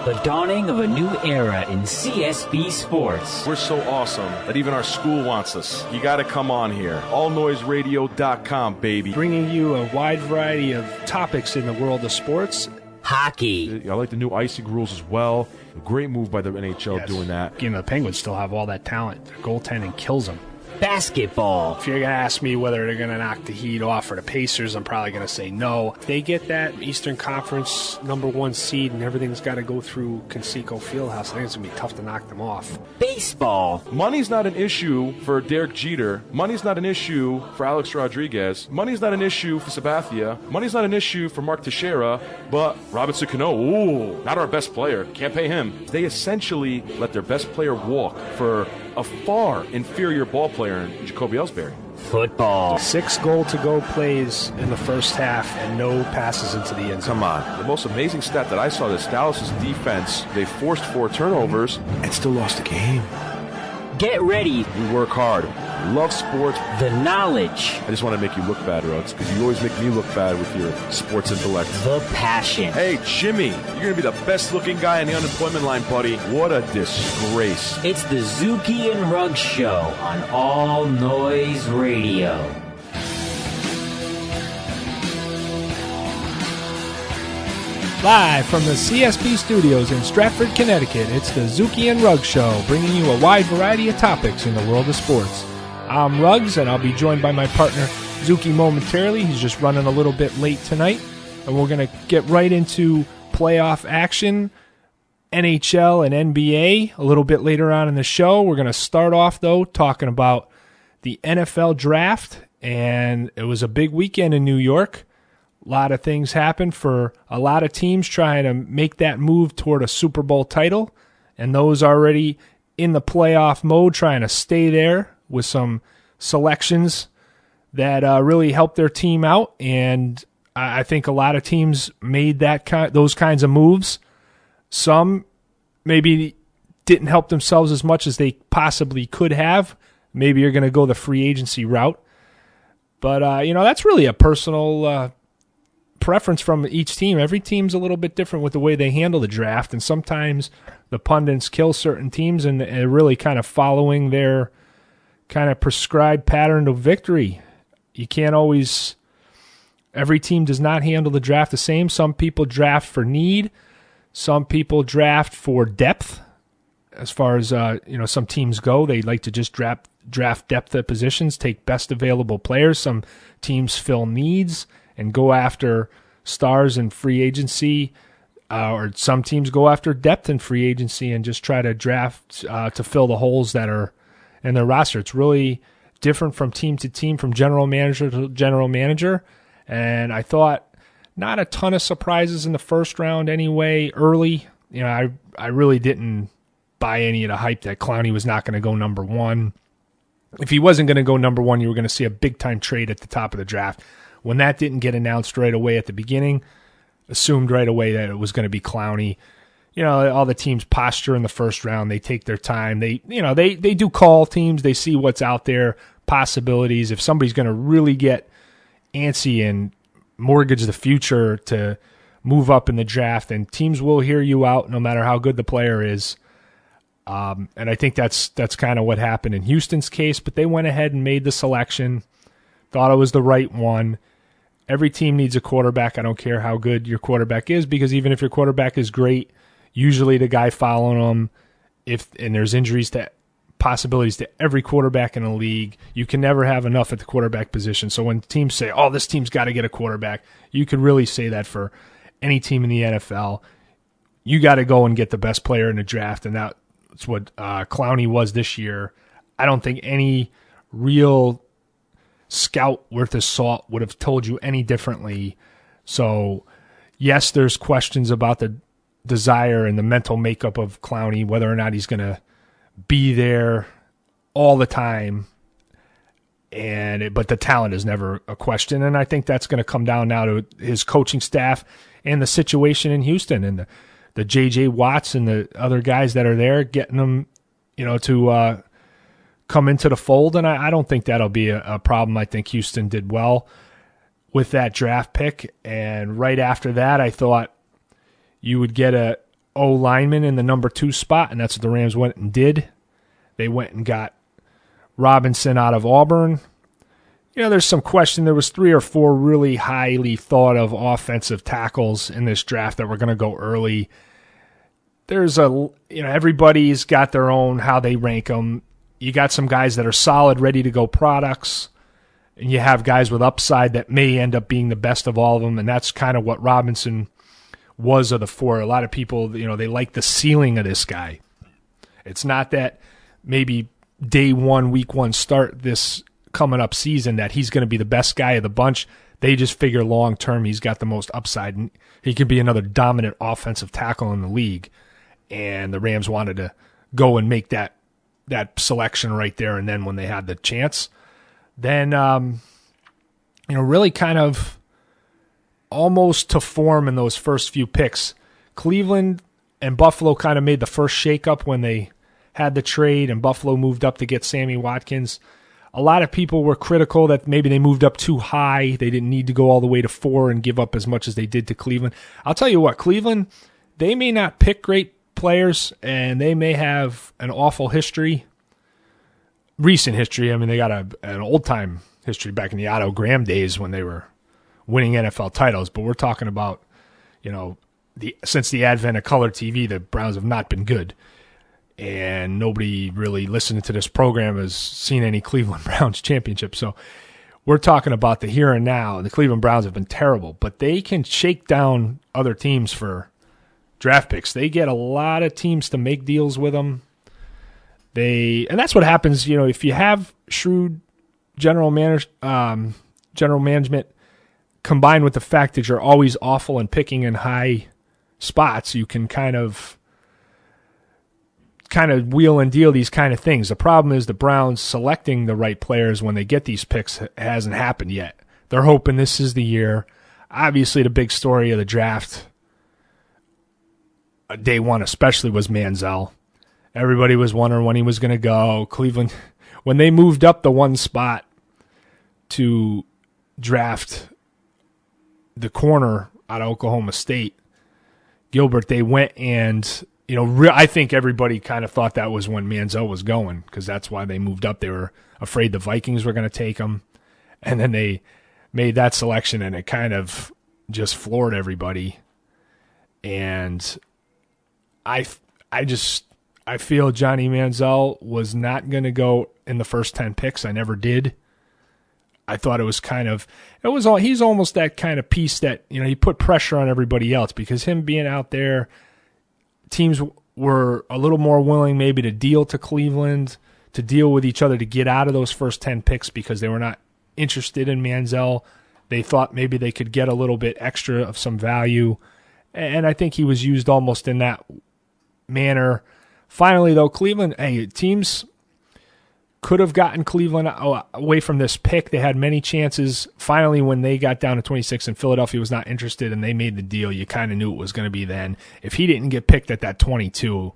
The dawning of a new era in CSB sports. We're so awesome that even our school wants us. You got to come on here. AllNoiseRadio.com, baby. Bringing you a wide variety of topics in the world of sports. Hockey. I like the new icing rules as well. A great move by the NHL doing that. You know, the Penguins still have all that talent. Their goaltending kills them. Basketball. If you're going to ask me whether they're going to knock the Heat off or the Pacers, I'm probably going to say no. If they get that Eastern Conference #1 seed and everything's got to go through Conseco Fieldhouse, I think it's going to be tough to knock them off. Baseball. Money's not an issue for Derek Jeter. Money's not an issue for Alex Rodriguez. Money's not an issue for Sabathia. Money's not an issue for Mark Teixeira. But Robinson Cano, not our best player. Can't pay him. They essentially let their best player walk for a far inferior ball player in Jacoby Ellsbury. Football. 6 goal-to-go plays in the first half and no passes into the end zone. Come on. The most amazing stat that I saw is Dallas' defense. They forced 4 turnovers and still lost the game. Get ready. We work hard. Love sports. The knowledge. I just want to make you look bad, Ruggs, because you always make me look bad with your sports intellect. The passion. Hey, Jimmy, you're going to be the best-looking guy in the unemployment line, buddy. What a disgrace. It's the Zuki and Ruggs Show on All Noise Radio. Live from the CSB studios in Stratford, Connecticut, it's the Zuki and Ruggs Show, bringing you a wide variety of topics in the world of sports. I'm Ruggs, and I'll be joined by my partner, Zuki, momentarily. He's just running a little bit late tonight, and we're going to get right into playoff action, NHL and NBA, a little bit later on in the show. We're going to start off, though, talking about the NFL draft, and it was a big weekend in New York. A lot of things happened for a lot of teams trying to make that move toward a Super Bowl title, and those already in the playoff mode trying to stay there with some selections that really helped their team out. And I think a lot of teams made those kinds of moves. Some maybe didn't help themselves as much as they possibly could have. Maybe you're going to go the free agency route. But, that's really a personal preference from each team. Every team's a little bit different with the way they handle the draft, and sometimes the pundits kill certain teams and they're really kind of following their kind of prescribed pattern of victory. You can't always, every team does not handle the draft the same. Some people draft for need. Some people draft for depth. As far as some teams go, they like to just draft depth at positions, take best available players. Some teams fill needs and go after stars in free agency, or some teams go after depth in free agency and just try to draft to fill the holes that are in their roster. It's really different from team to team, from general manager to general manager. And I thought not a ton of surprises in the first round anyway, early. I really didn't buy any of the hype that Clowney was not going to go number 1. If he wasn't going to go number 1, you were going to see a big-time trade at the top of the draft. When that didn't get announced right away at the beginning, assumed right away that it was going to be Clowney. All the teams posture in the first round. They take their time. They do call teams. They see what's out there, possibilities. If somebody's going to really get antsy and mortgage the future to move up in the draft, and teams will hear you out no matter how good the player is. And I think that's kind of what happened in Houston's case, but they went ahead and made the selection, thought it was the right one. Every team needs a quarterback. I don't care how good your quarterback is, because even if your quarterback is great, usually the guy following him, and there's injuries to possibilities to every quarterback in the league, you can never have enough at the quarterback position. So when teams say, oh, this team's got to get a quarterback, you could really say that for any team in the NFL. You got to go and get the best player in the draft, and that's what Clowney was this year. I don't think any real scout worth his salt would have told you any differently. So, yes, there's questions about the desire and the mental makeup of Clowney, whether or not he's going to be there all the time. But the talent is never a question, and I think that's going to come down now to his coaching staff and the situation in Houston and the J.J. Watts and the other guys that are there, getting them, to come into the fold, and I don't think that'll be a problem. I think Houston did well with that draft pick, and right after that, I thought you would get a O-lineman in the number 2 spot, and that's what the Rams went and did. They went and got Robinson out of Auburn. There's some question. There was 3 or 4 really highly thought of offensive tackles in this draft that were going to go early. There's everybody's got their own how they rank them. You got some guys that are solid, ready to go products, and you have guys with upside that may end up being the best of all of them, and that's kind of what Robinson was of the 4. A lot of people, they like the ceiling of this guy. It's not that maybe day 1, week 1 start this coming up season that he's going to be the best guy of the bunch. They just figure long term he's got the most upside and he could be another dominant offensive tackle in the league. And the Rams wanted to go and make that selection right there and then when they had the chance. Then really kind of almost to form in those first few picks. Cleveland and Buffalo kind of made the first shakeup when they had the trade and Buffalo moved up to get Sammy Watkins. A lot of people were critical that maybe they moved up too high. They didn't need to go all the way to 4 and give up as much as they did to Cleveland. I'll tell you what, Cleveland, they may not pick great players and they may have an awful history, recent history. I mean, they got an old-time history back in the Otto Graham days when they were winning NFL titles. But we're talking about, since the advent of color TV, the Browns have not been good. And nobody really listening to this program has seen any Cleveland Browns championship. So we're talking about the here and now. The Cleveland Browns have been terrible, but they can shake down other teams for draft picks. They get a lot of teams to make deals with them. And that's what happens, if you have shrewd general management combined with the fact that you're always awful and picking in high spots, you can kind of wheel and deal these kind of things. The problem is the Browns selecting the right players when they get these picks hasn't happened yet. They're hoping this is the year. Obviously, the big story of the draft, day 1 especially, was Manziel. Everybody was wondering when he was going to go. Cleveland, when they moved up the 1 spot to draft the corner out of Oklahoma State, Gilbert, they went and I think everybody kind of thought that was when Manziel was going because that's why they moved up. They were afraid the Vikings were going to take him. And then they made that selection, and it kind of just floored everybody. And I feel Johnny Manziel was not going to go in the first 10 picks. I never did. I thought he's almost that kind of piece that, he put pressure on everybody else because him being out there, teams were a little more willing maybe to deal to Cleveland, to deal with each other to get out of those first 10 picks because they were not interested in Manziel. They thought maybe they could get a little bit extra of some value, and I think he was used almost in that manner. Finally, though, Cleveland, teams could have gotten Cleveland away from this pick. They had many chances. Finally, when they got down to 26 and Philadelphia was not interested and they made the deal, you kind of knew it was going to be then. If he didn't get picked at that 22,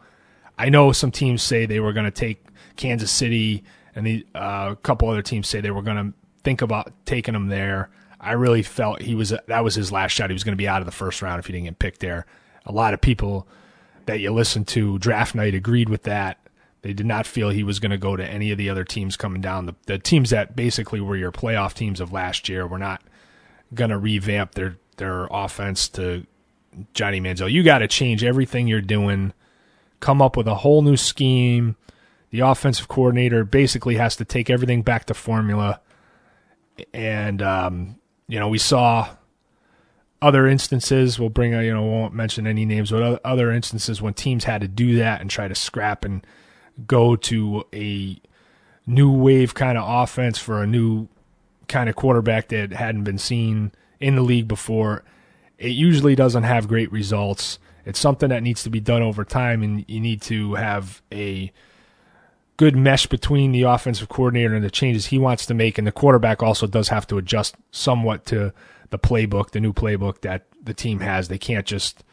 I know some teams say they were going to take Kansas City and a couple other teams say they were going to think about taking him there. I really felt that was his last shot. He was going to be out of the first round if he didn't get picked there. A lot of people that you listened to draft night agreed with that. They did not feel he was going to go to any of the other teams coming down. The teams that basically were your playoff teams of last year were not going to revamp their offense to Johnny Manziel. You got to change everything you're doing, come up with a whole new scheme. The offensive coordinator basically has to take everything back to formula. And, we saw other instances, we won't mention any names, but other instances when teams had to do that and try to scrap and go to a new wave kind of offense for a new kind of quarterback that hadn't been seen in the league before. It usually doesn't have great results. It's something that needs to be done over time, and you need to have a good mesh between the offensive coordinator and the changes he wants to make, and the quarterback also does have to adjust somewhat to the new playbook that the team has. They can't just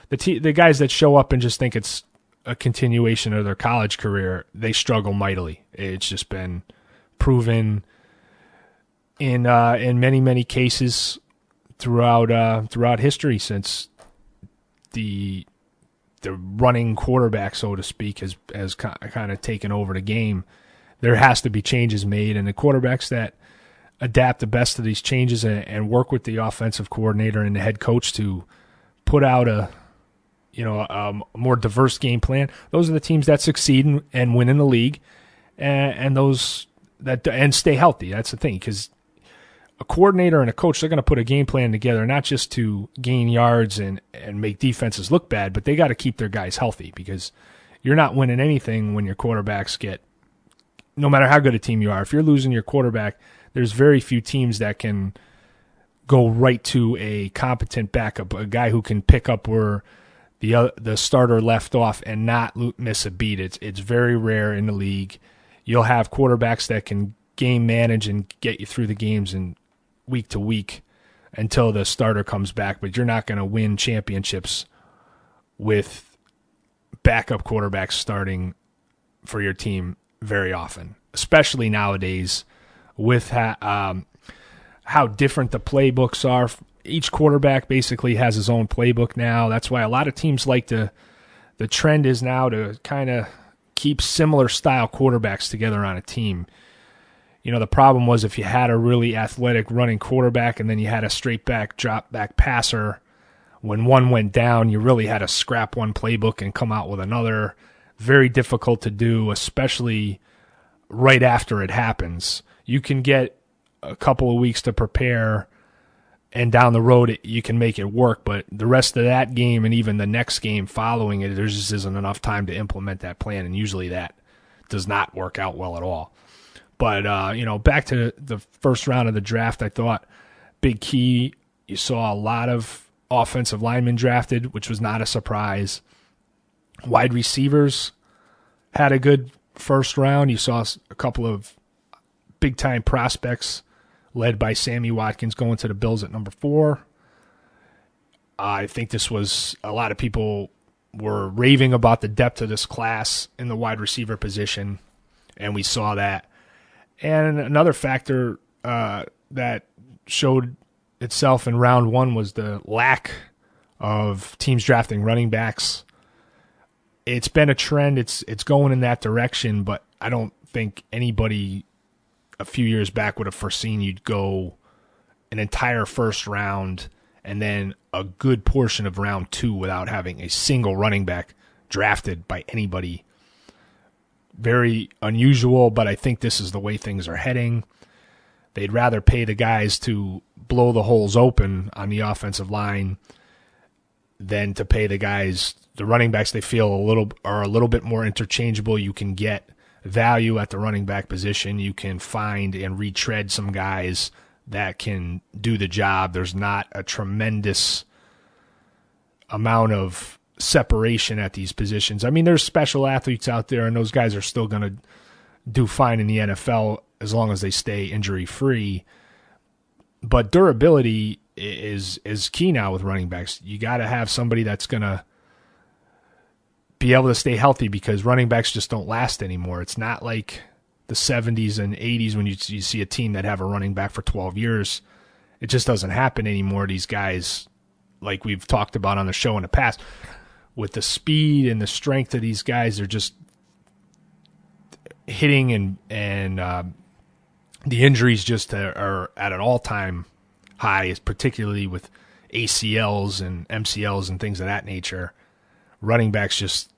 the guys that show up and just think it's a continuation of their college career, they struggle mightily. It's just been proven in many, many cases throughout history since the the running quarterback, so to speak, has kind of taken over the game. There has to be changes made, and the quarterbacks that adapt the best to these changes and work with the offensive coordinator and the head coach to put out a more diverse game plan. Those are the teams that succeed and win in the league, and those that and stay healthy. That's the thing, because a coordinator and a coach, they're going to put a game plan together, not just to gain yards and make defenses look bad, but they got to keep their guys healthy, because you're not winning anything when your quarterbacks get, no matter how good a team you are, if you're losing your quarterback, there's very few teams that can go right to a competent backup, a guy who can pick up where the starter left off and not miss a beat. It's very rare in the league. You'll have quarterbacks that can game manage and get you through the games and week to week until the starter comes back, but you're not going to win championships with backup quarterbacks starting for your team very often, especially nowadays with how different the playbooks are. Each quarterback basically has his own playbook now. That's why a lot of teams like the trend is now to kind of keep similar style quarterbacks together on a team. The problem was if you had a really athletic running quarterback and then you had a straight back, drop back passer, when one went down, you really had to scrap one playbook and come out with another. Very difficult to do, especially right after it happens. You can get a couple of weeks to prepare, and down the road you can make it work, but the rest of that game and even the next game following it, there just isn't enough time to implement that plan, and usually that does not work out well at all. But, back to the first round of the draft, I thought big key, you saw a lot of offensive linemen drafted, which was not a surprise. Wide receivers had a good first round. You saw a couple of big-time prospects led by Sammy Watkins going to the Bills at number 4. I think this was, a lot of people were raving about the depth of this class in the wide receiver position, and we saw that. And another factor that showed itself in round 1 was the lack of teams drafting running backs. It's been a trend. It's going in that direction, but I don't think anybody a few years back would have foreseen you'd go an entire first round and then a good portion of round 2 without having a single running back drafted by anybody. Very unusual, but I think this is the way things are heading. They'd rather pay the guys to blow the holes open on the offensive line than to pay the running backs they feel are a little bit more interchangeable. You can get value at the running back position. You can find and retread some guys that can do the job. There's not a tremendous amount of separation at these positions. I mean, there's special athletes out there, and those guys are still going to do fine in the NFL as long as they stay injury-free. But durability is key now with running backs. You got to have somebody that's going to be able to stay healthy, because running backs just don't last anymore. It's not like the 70s and 80s when you see a team that have a running back for 12 years. It just doesn't happen anymore. These guys, like we've talked about on the show in the past, with the speed and the strength of these guys, they're just hitting and the injuries just are at an all-time high, particularly with ACLs and MCLs and things of that nature. Running backs just,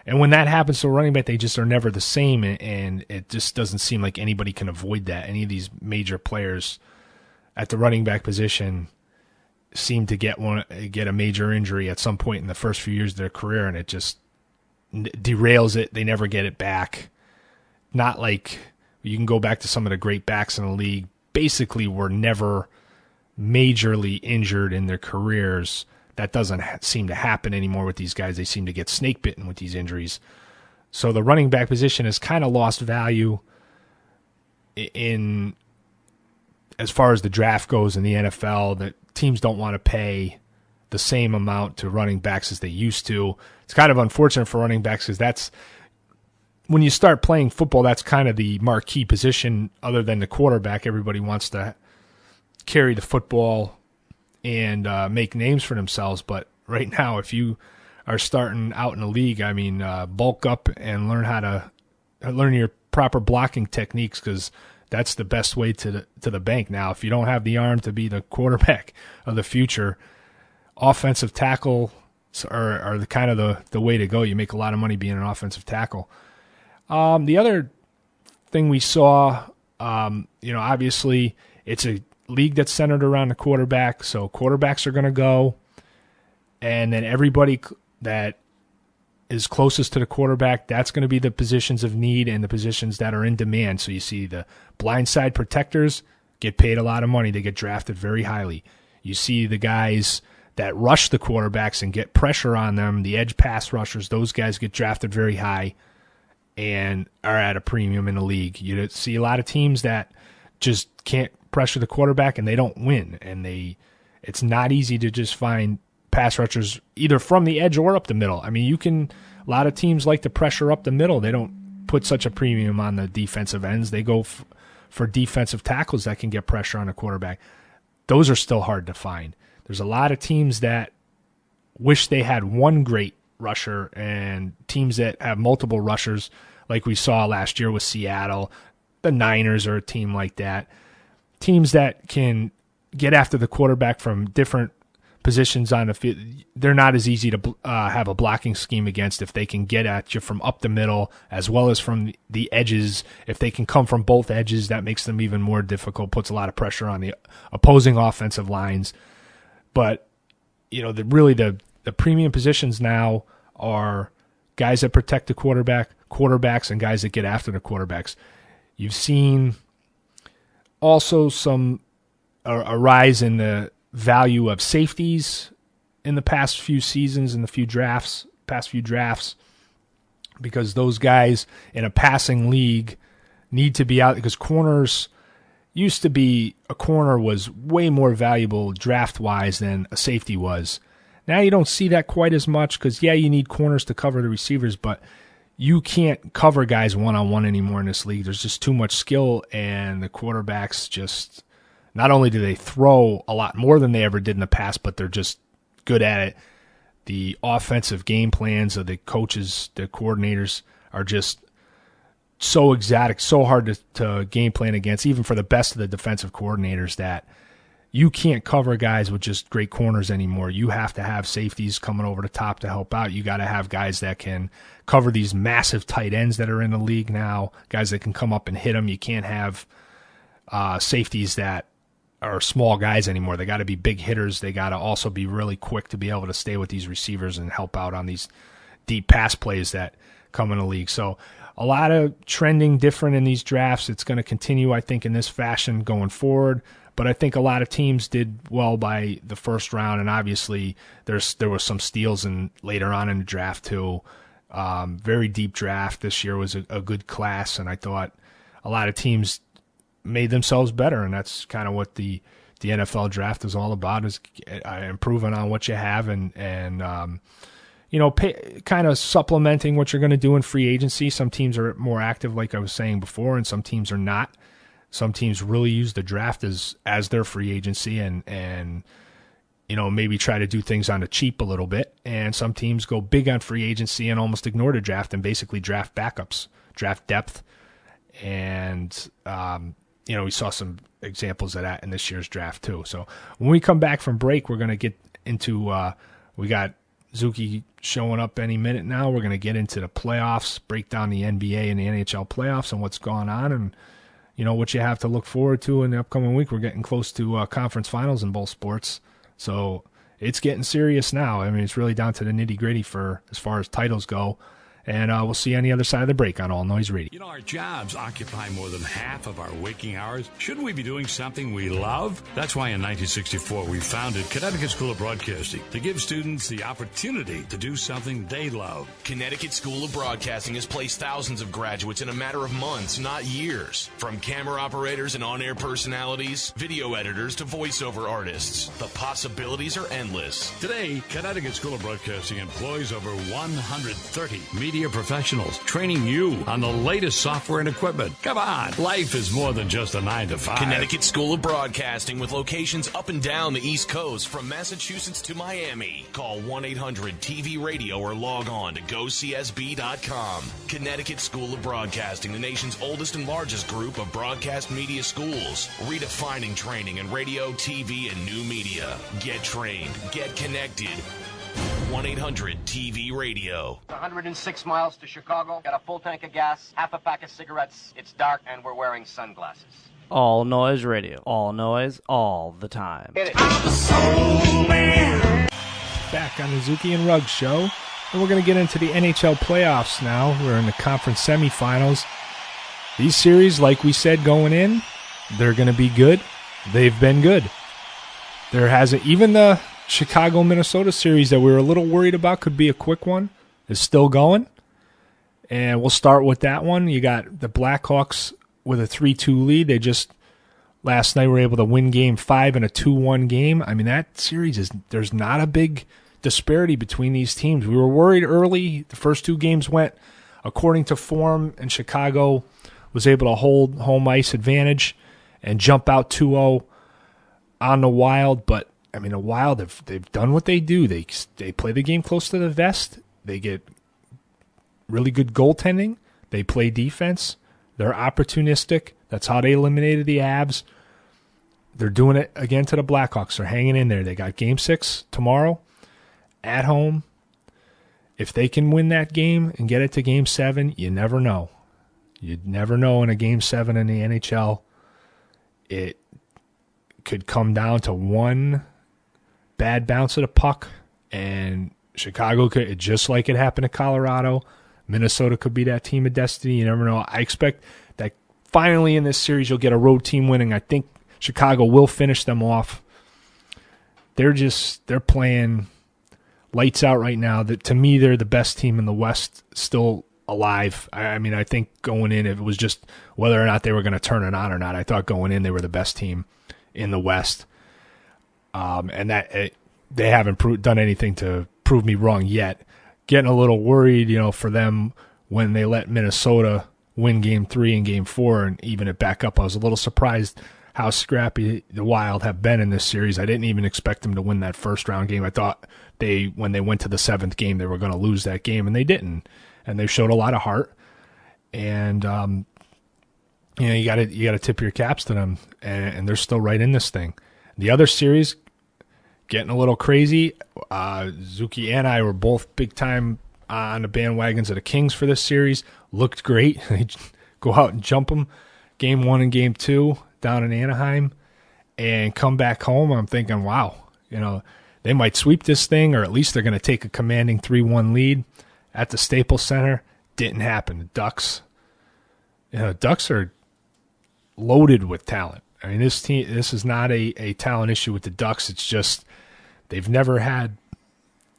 and when that happens to a running back, they just are never the same, and it just doesn't seem like anybody can avoid that. Any of these major players at the running back position seem to get a major injury at some point in the first few years of their career, and it just derails it. They never get it back. Not like you can go back to some of the great backs in the league, basically were never majorly injured in their careers. That doesn't seem to happen anymore with these guys. They seem to get snake bitten with these injuries. So the running back position has kind of lost value in as far as the draft goes in the NFL. That teams don't want to pay the same amount to running backs as they used to. It's kind of unfortunate for running backs, because that's when you start playing football, that's kind of the marquee position other than the quarterback. Everybody wants to carry the football and make names for themselves. But right now, if you are starting out in the league, I mean, bulk up and learn your proper blocking techniques, because that's the best way to the bank now. If you don't have the arm to be the quarterback of the future, offensive tackle are the kind of the way to go. You make a lot of money being an offensive tackle. The other thing we saw, obviously it's a league that's centered around the quarterback, so quarterbacks are going to go, and then everybody that is closest to the quarterback, that's going to be the positions of need and the positions that are in demand. So you see the blindside protectors get paid a lot of money. They get drafted very highly. You see the guys that rush the quarterbacks and get pressure on them, the edge pass rushers, those guys get drafted very high and are at a premium in the league. You see a lot of teams that just can't pressure the quarterback and they don't win. And it's not easy to just find pass rushers either from the edge or up the middle. I mean, a lot of teams like to pressure up the middle. They don't put such a premium on the defensive ends. They go for defensive tackles that can get pressure on a quarterback. Those are still hard to find. There's a lot of teams that wish they had one great rusher, and teams that have multiple rushers, like we saw last year with Seattle. The Niners are a team like that. Teams that can get after the quarterback from different positions on the field, they're not as easy to have a blocking scheme against if they can get at you from up the middle as well as from the edges. If they can come from both edges, that makes them even more difficult, puts a lot of pressure on the opposing offensive lines. But, the premium positions now are guys that protect the quarterbacks, and guys that get after the quarterbacks. You've seen also a rise in the value of safeties in the past few seasons, in the past few drafts, because those guys in a passing league need to be out, because corners used to be, a corner was way more valuable draft-wise than a safety was. Now you don't see that quite as much, because, you need corners to cover the receivers, but you can't cover guys one-on-one anymore in this league. There's just too much skill, and the quarterbacks just, not only do they throw a lot more than they ever did in the past, but they're just good at it. The offensive game plans of the coaches, the coordinators, are just so exotic, so hard to game plan against, even for the best of the defensive coordinators, that you can't cover guys with just great corners anymore. You have to have safeties coming over the top to help out. You got to have guys that can cover these massive tight ends that are in the league now, guys that can come up and hit them. You can't have safeties that are small guys anymore. They got to be big hitters. They got to also be really quick to be able to stay with these receivers and help out on these deep pass plays that come in the league. So a lot of trending different in these drafts. It's going to continue, I think, in this fashion going forward. But I think a lot of teams did well by the first round, and obviously there was some steals later on in the draft too. Very deep draft this year was a good class, and I thought a lot of teams made themselves better, and that's kind of what the NFL draft is all about, is improving on what you have and kind of supplementing what you're going to do in free agency. Some teams are more active, like I was saying before, and some teams are not. Some teams really use the draft as their free agency and maybe try to do things on the cheap a little bit. And some teams go big on free agency and almost ignore the draft and basically draft backups, draft depth. And, we saw some examples of that in this year's draft too. So when we come back from break, we're going to get into we got Zuki showing up any minute now. We're going to get into the playoffs, break down the NBA and the NHL playoffs and what's going on, and what you have to look forward to in the upcoming week. We're getting close to conference finals in both sports, so it's getting serious now. I mean, it's really down to the nitty-gritty for as far as titles go. And we'll see you on the other side of the break on All Noise Radio. Our jobs occupy more than half of our waking hours. Shouldn't we be doing something we love? That's why in 1964 we founded Connecticut School of Broadcasting, to give students the opportunity to do something they love. Connecticut School of Broadcasting has placed thousands of graduates in a matter of months, not years. From camera operators and on-air personalities, video editors to voiceover artists, the possibilities are endless. Today, Connecticut School of Broadcasting employs over 130 media media professionals, training you on the latest software and equipment. Come on, life is more than just a 9 to 5. Connecticut School of Broadcasting with locations up and down the East Coast from Massachusetts to Miami. Call 1-800-TV-RADIO or log on to gocsb.com. Connecticut School of Broadcasting, the nation's oldest and largest group of broadcast media schools, redefining training in radio, TV, and new media. Get trained. Get connected. 1-800-TV-RADIO. 106 miles to Chicago. Got a full tank of gas, half a pack of cigarettes. It's dark, and we're wearing sunglasses. All Noise Radio. All noise, all the time. Hit it. Back on the Zuki and Ruggs Show. And we're going to get into the NHL playoffs now. We're in the conference semifinals. These series, like we said going in, they're going to be good. They've been good. There hasn't, even the Chicago-Minnesota series that we were a little worried about could be a quick one, is still going. And we'll start with that one. You got the Blackhawks with a 3-2 lead. They just, last night, were able to win Game 5 in a 2-1 game. I mean, that series is, there's not a big disparity between these teams. We were worried early. The first two games went according to form, and Chicago was able to hold home ice advantage and jump out 2-0 on the Wild. But I mean, the Wild, they've done what they do. They play the game close to the vest. They get really good goaltending. They play defense. They're opportunistic. That's how they eliminated the Avs. They're doing it again to the Blackhawks. They're hanging in there. They got Game 6 tomorrow at home. If they can win that game and get it to Game 7, you never know. You'd never know in a Game 7 in the NHL. It could come down to one bad bounce of the puck, and Chicago could, just like it happened to Colorado, Minnesota could be that team of destiny. You never know. I expect that finally in this series you'll get a road team winning. I think Chicago will finish them off. They're playing lights out right now. That, to me, they're the best team in the West still alive. I mean, I think going in, if it was just whether or not they were going to turn it on or not, I thought going in they were the best team in the West. And that they haven't done anything to prove me wrong yet. Getting a little worried, for them when they let Minnesota win Game 3 and Game 4 and even it back up. I was a little surprised how scrappy the Wild have been in this series. I didn't even expect them to win that first round game. I thought when they went to the 7th game, they were going to lose that game, and they didn't. And they showed a lot of heart. And you got to tip your caps to them, and they're still right in this thing. The other series, getting a little crazy. Zuki and I were both big time on the bandwagons of the Kings for this series. Looked great. They go out and jump them. Game 1 and Game 2 down in Anaheim, and come back home. I'm thinking, wow, they might sweep this thing, or at least they're going to take a commanding 3-1 lead at the Staples Center. Didn't happen. The Ducks, Ducks are loaded with talent. I mean, this is not a talent issue with the Ducks. It's just they've never had,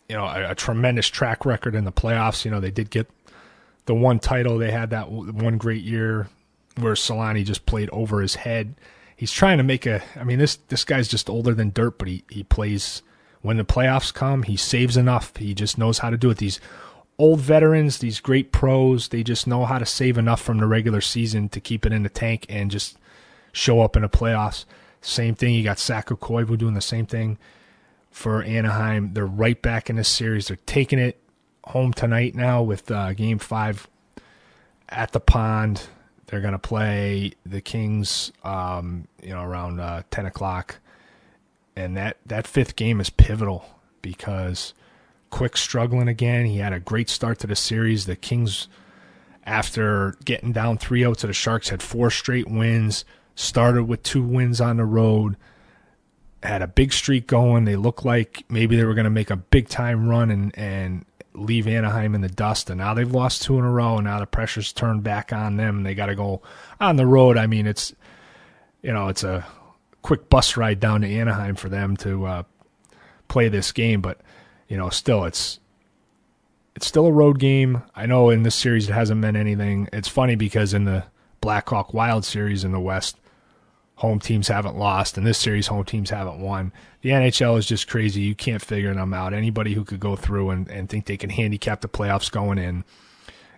a tremendous track record in the playoffs. They did get the one title. They had that one great year where Solani just played over his head. He's trying to make this guy's just older than dirt, but he plays when the playoffs come. He saves enough. He just knows how to do it. These old veterans, these great pros, they just know how to save enough from the regular season to keep it in the tank and just show up in the playoffs. Same thing. You got Saku Koivu doing the same thing for Anaheim. They're right back in this series. They're taking it home tonight now with Game 5 at the Pond. They're going to play the Kings, around 10 o'clock. And that 5th game is pivotal because Quick struggling again. He had a great start to the series. The Kings, after getting down 3-0 to the Sharks, had 4 straight wins. Started with 2 wins on the road. Had a big streak going. They looked like maybe they were going to make a big-time run and leave Anaheim in the dust. And now they've lost 2 in a row, and now the pressure's turned back on them. They got to go on the road. I mean, it's a quick bus ride down to Anaheim for them to play this game. But, still, it's still a road game. I know in this series it hasn't meant anything. It's funny because in the Blackhawk Wild series in the West, home teams haven't lost. In this series, home teams haven't won. The NHL is just crazy. You can't figure them out. Anybody who could go through and think they can handicap the playoffs going in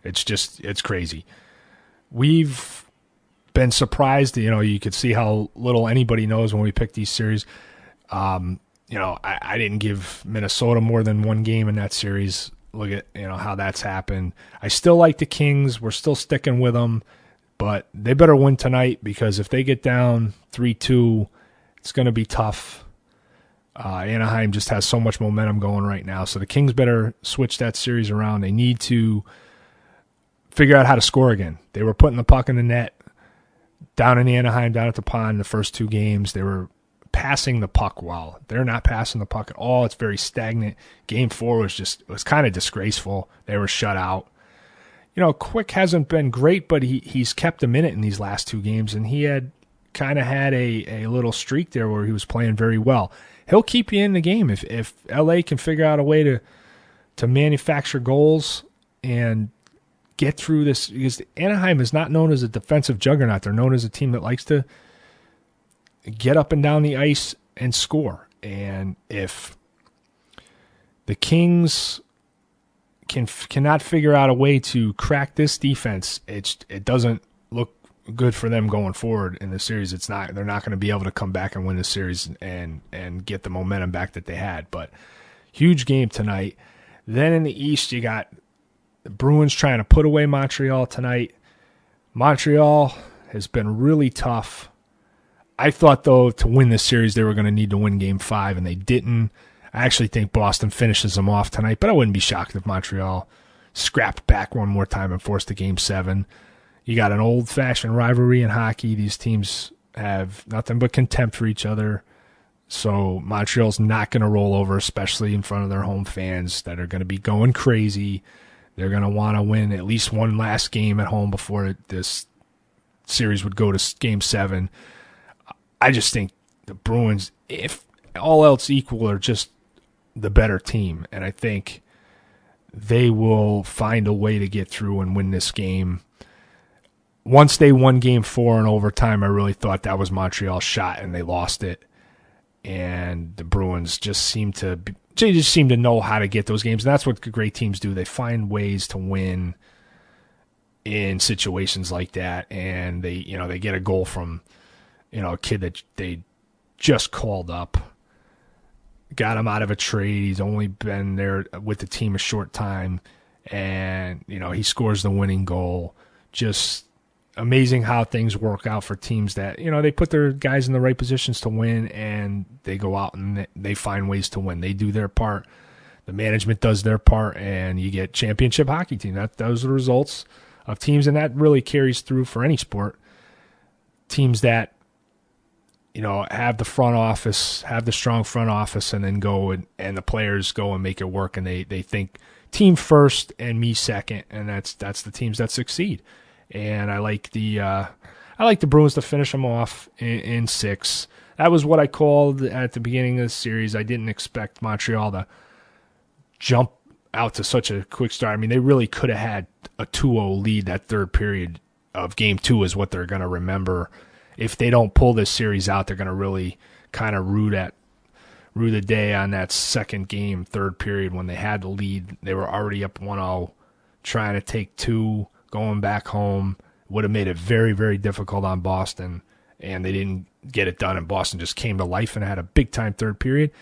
It's crazy. We've been surprised. You could see how little anybody knows when we pick these series. I didn't give Minnesota more than one game in that series. Look at how that's happened. I still like the Kings. We're still sticking with them, but they better win tonight, because if they get down 3-2, it's going to be tough. Anaheim just has so much momentum going right now, so the Kings better switch that series around. They need to figure out how to score again. They were putting the puck in the net down in Anaheim, down at the pond, the first two games. They were passing the puck well. They're not passing the puck at all. It's very stagnant. Game 4 was kind of disgraceful. They were shut out. Quick hasn't been great, but he's kept them in it in these last two games, and he had a little streak there where he was playing very well. He'll keep you in the game if LA can figure out a way to manufacture goals and get through this, because Anaheim is not known as a defensive juggernaut. They're known as a team that likes to get up and down the ice and score. And if the Kings cannot figure out a way to crack this defense, it doesn't look good for them going forward in the series. They're not going to be able to come back and win the series and get the momentum back that they had. But huge game tonight. Then in the East, you got the Bruins trying to put away Montreal tonight. Montreal has been really tough. I thought, though, to win this series, they were going to need to win Game 5, and they didn't. I actually think Boston finishes them off tonight, but I wouldn't be shocked if Montreal scrapped back one more time and forced a Game 7. You got an old-fashioned rivalry in hockey. These teams have nothing but contempt for each other. So Montreal's not going to roll over, especially in front of their home fans that are going to be going crazy. They're going to want to win at least one last game at home before this series would go to Game 7. I just think the Bruins, if all else equal, are just the better team. And I think they will find a way to get through and win this game. Once they won Game 4 in overtime, I really thought that was Montreal's shot, and they lost it. And the Bruins just seem to know how to get those games. And that's what great teams do. They find ways to win in situations like that. And they get a goal from, a kid that they just called up, got him out of a trade. He's only been there with the team a short time, and he scores the winning goal. Just amazing how things work out for teams that, they put their guys in the right positions to win, and they go out and they find ways to win. They do their part. The management does their part, and you get championship hockey team. Those are the results of teams, and that really carries through for any sport. Teams that, have the front office, have the strong front office, and then go and the players go and make it work, and they think team first and me second, and that's the teams that succeed. And I like the Bruins to finish them off in 6. That was what I called at the beginning of the series. I didn't expect Montreal to jump out to such a quick start. I mean, they really could have had a 2-0 lead. That third period of Game 2 is what they're going to remember. If they don't pull this series out, they're going to really kind of rue the day on that second game, third period, when they had the lead. They were already up 1-0, trying to take 2, going back home. Would have made it very, very difficult on Boston, and they didn't get it done, and Boston just came to life and had a big-time third period,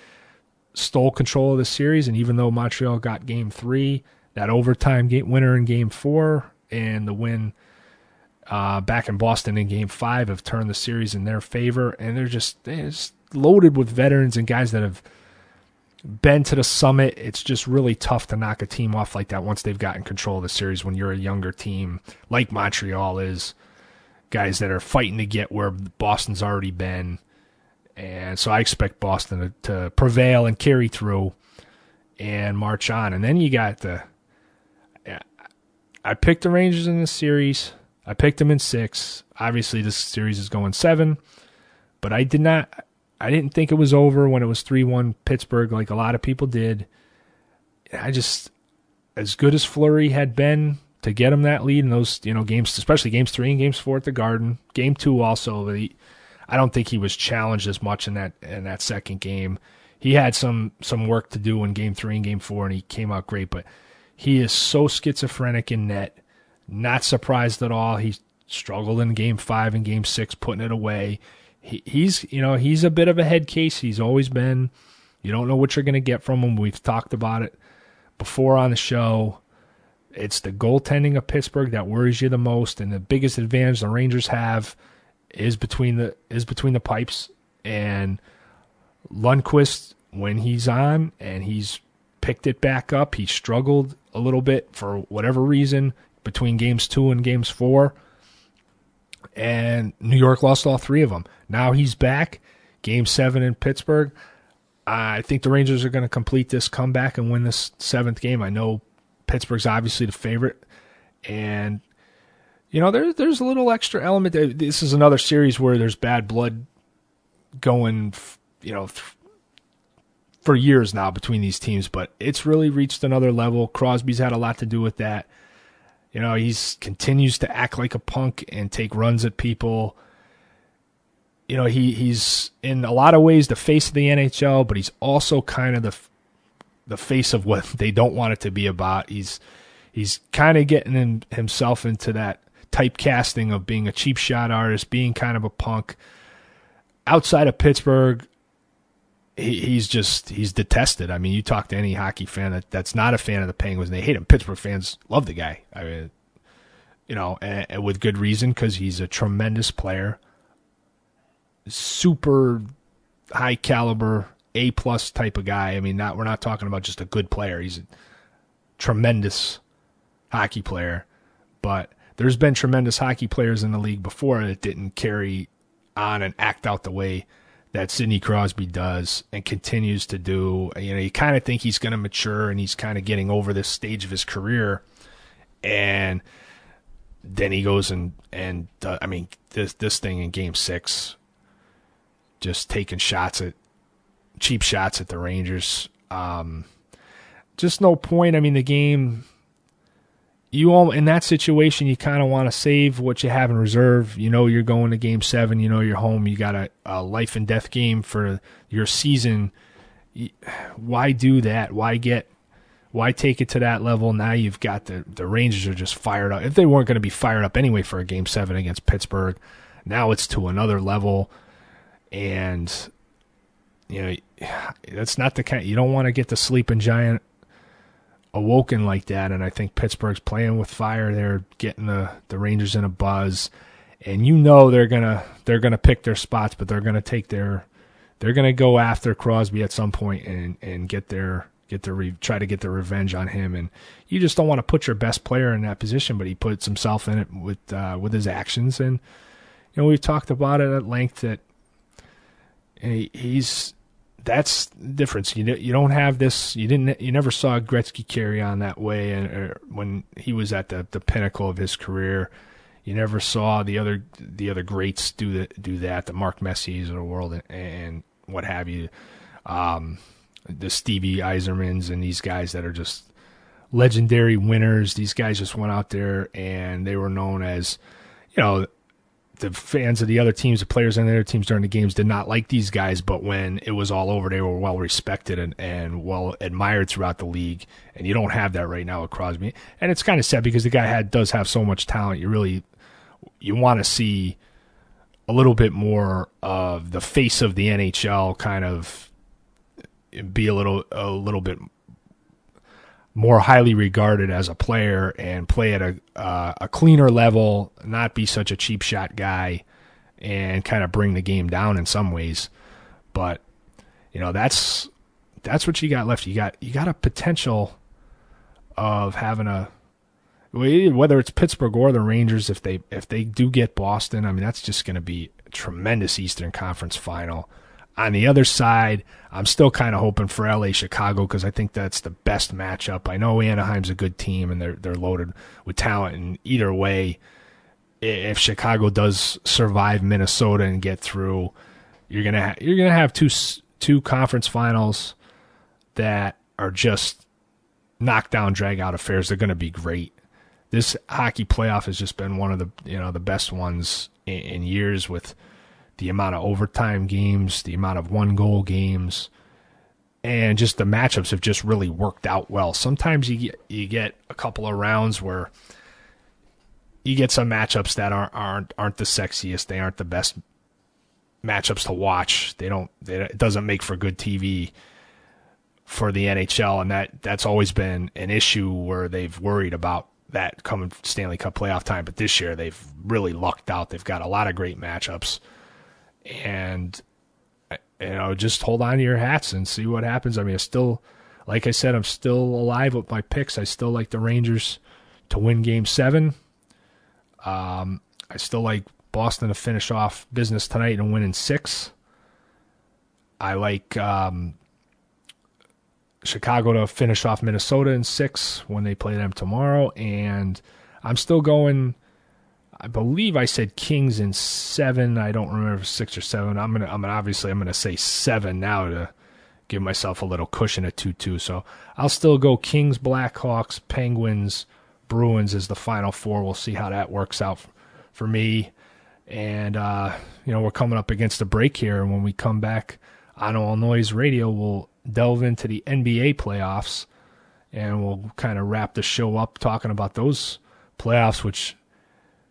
stole control of the series, and even though Montreal got Game 3, that overtime winner in Game 4 and the win back in Boston in Game 5 have turned the series in their favor, and they're just loaded with veterans and guys that have been to the summit. It's just really tough to knock a team off like that once they've gotten control of the series when you're a younger team like Montreal is, guys that are fighting to get where Boston's already been. And so I expect Boston to prevail and carry through and march on. And then you got I picked the Rangers in this series. I picked them in 6. Obviously, this series is going 7, but I didn't think it was over when it was 3-1 Pittsburgh like a lot of people did. As good as Fleury had been to get him that lead in those games, especially Games 3 and Games 4 at the Garden. Game 2 also, I don't think he was challenged as much in that second game. He had some work to do in Game 3 and Game 4, and he came out great, but he is so schizophrenic in net. Not surprised at all. He struggled in Game 5 and Game 6, putting it away. He's a bit of a head case. He's always been. You don't know what you're going to get from him. We've talked about it before on the show. It's the goaltending of Pittsburgh that worries you the most, and the biggest advantage the Rangers have is between the pipes. And Lundqvist, when he's on and he's picked it back up, he struggled a little bit for whatever reason between Games 2 and Games 4. And New York lost all 3 of them. Now he's back. Game 7 in Pittsburgh. I think the Rangers are going to complete this comeback and win this 7th game. I know Pittsburgh's obviously the favorite. And, there's a little extra element. This is another series where there's bad blood going, for years now between these teams. But it's really reached another level. Crosby's had a lot to do with that. He continues to act like a punk and take runs at people. He's in a lot of ways the face of the NHL, but he's also kind of the face of what they don't want it to be about. He's kind of getting himself into that typecasting of being a cheap shot artist, being kind of a punk. Outside of Pittsburgh, he's detested. I mean, you talk to any hockey fan that's not a fan of the Penguins, and they hate him. Pittsburgh fans love the guy. I mean, and with good reason, because he's a tremendous player, super high caliber, A+ type of guy. I mean, we're not talking about just a good player. He's a tremendous hockey player, but there's been tremendous hockey players in the league before that didn't carry on and act out the way that Sidney Crosby does and continues to do. You kind of think he's going to mature and he's kind of getting over this stage of his career. And then he goes and this thing in Game 6, just taking cheap shots at the Rangers. Just no point. I mean, the game, in that situation, you kind of want to save what you have in reserve. You're going to Game 7. You're home. You got a life and death game for your season. Why do that? Why take it to that level? Now you've got the Rangers are just fired up. If they weren't going to be fired up anyway for a Game 7 against Pittsburgh, now it's to another level. And, that's not the kind. You don't want to get the sleeping giant awoken like that, and I think Pittsburgh's playing with fire. They're getting the Rangers in a buzz, and they're gonna pick their spots, but they're gonna go after Crosby at some point and try to get their revenge on him. And you just don't want to put your best player in that position, but he puts himself in it with his actions. And we've talked about it at length that that's the difference. You don't have this. You never saw Gretzky carry on that way, and when he was at the pinnacle of his career, you never saw the other greats do that. The Mark Messiers of the world and what have you, the Stevie Yzermans and these guys that are just legendary winners. These guys just went out there and they were known as, the fans of the other teams, the players on the other teams during the games did not like these guys, but when it was all over, they were well respected and well admired throughout the league. And you don't have that right now with Crosby. And it's kind of sad because the guy does have so much talent. You want to see a little bit more of the face of the NHL kind of be a little bit more highly regarded as a player and play at a cleaner level, not be such a cheap shot guy, and kind of bring the game down in some ways. But that's what you got left. You got a potential of having whether it's Pittsburgh or the Rangers, if they do get Boston, I mean, that's just going to be a tremendous Eastern Conference final. On the other side, I'm still kind of hoping for LA Chicago because I think that's the best matchup. I know Anaheim's a good team and they're loaded with talent, and either way, if Chicago does survive Minnesota and get through, you're gonna have two conference finals that are just knockdown, drag out affairs. They're going to be great. This hockey playoff has just been one of the best ones in years, with the amount of overtime games, the amount of one-goal games, and just the matchups have just really worked out well. Sometimes you get a couple of rounds where you get some matchups that aren't the sexiest. They aren't the best matchups to watch. It doesn't make for good TV for the NHL, and that's always been an issue where they've worried about that coming Stanley Cup playoff time. But this year they've really lucked out. They've got a lot of great matchups, and just hold on to your hats and see what happens. I mean, like I said, I'm still alive with my picks. I still like the Rangers to win Game 7. I still like Boston to finish off business tonight and win in 6. I like Chicago to finish off Minnesota in 6 when they play them tomorrow. And I'm still going, I believe I said Kings in 7. I don't remember if it's 6 or 7. I'm gonna say 7 now to give myself a little cushion at 2-2. So I'll still go Kings, Blackhawks, Penguins, Bruins as the final 4. We'll see how that works out for me. And, we're coming up against a break here. And when we come back on All Noise Radio, we'll delve into the NBA playoffs. And we'll kind of wrap the show up talking about those playoffs, which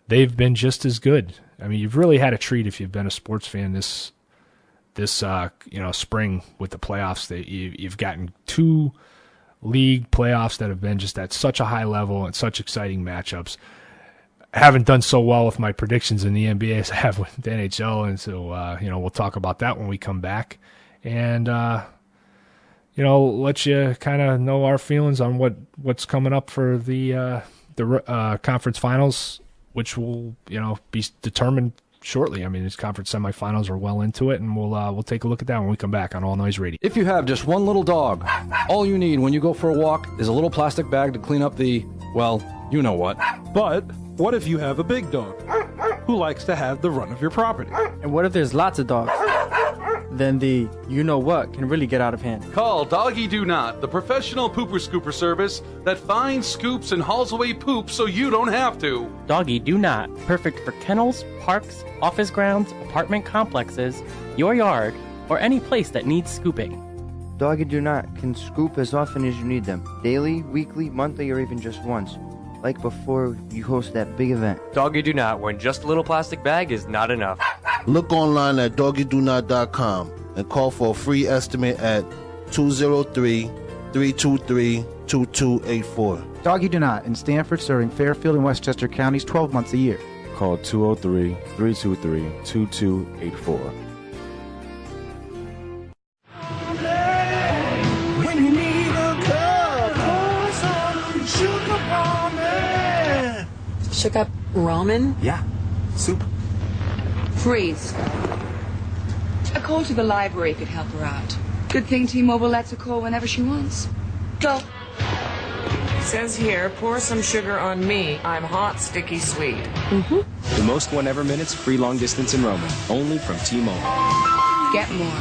they've been just as good. I mean, you've really had a treat if you've been a sports fan this spring with the playoffs. That you've gotten 2 league playoffs that have been just at such a high level and such exciting matchups. I haven't done so well with my predictions in the NBA as I have with the NHL, and so we'll talk about that when we come back, and let you kind of know our feelings on what's coming up for the conference finals, which will be determined shortly. I mean, these conference semifinals are well into it, and we'll take a look at that when we come back on All Noise Radio. If you have just one little dog, all you need when you go for a walk is a little plastic bag to clean up the, well, you know what. But what if you have a big dog who likes to have the run of your property? And what if there's lots of dogs? Then the you-know-what can really get out of hand. Call Doggy Do Not, the professional pooper scooper service that finds, scoops, and hauls away poop so you don't have to. Doggy Do Not, perfect for kennels, parks, office grounds, apartment complexes, your yard, or any place that needs scooping. Doggy Do Not can scoop as often as you need them, daily, weekly, monthly, or even just once, like before you host that big event. Doggy Do Not, when just a little plastic bag is not enough. Look online at doggydonot.com and call for a free estimate at 203-323-2284. Doggy Do Not in Stanford, serving Fairfield and Westchester counties 12 months a year. Call 203-323-2284. When you need a cup, pour some sugar on it. Sugar ramen? Yeah, soup. Freeze. A call to the library could help her out. Good thing T-Mobile lets her call whenever she wants. Go. Says here, pour some sugar on me. I'm hot, sticky, sweet. Mm-hmm. The most whenever minutes, free long distance and roaming. Only from T-Mobile. Get more.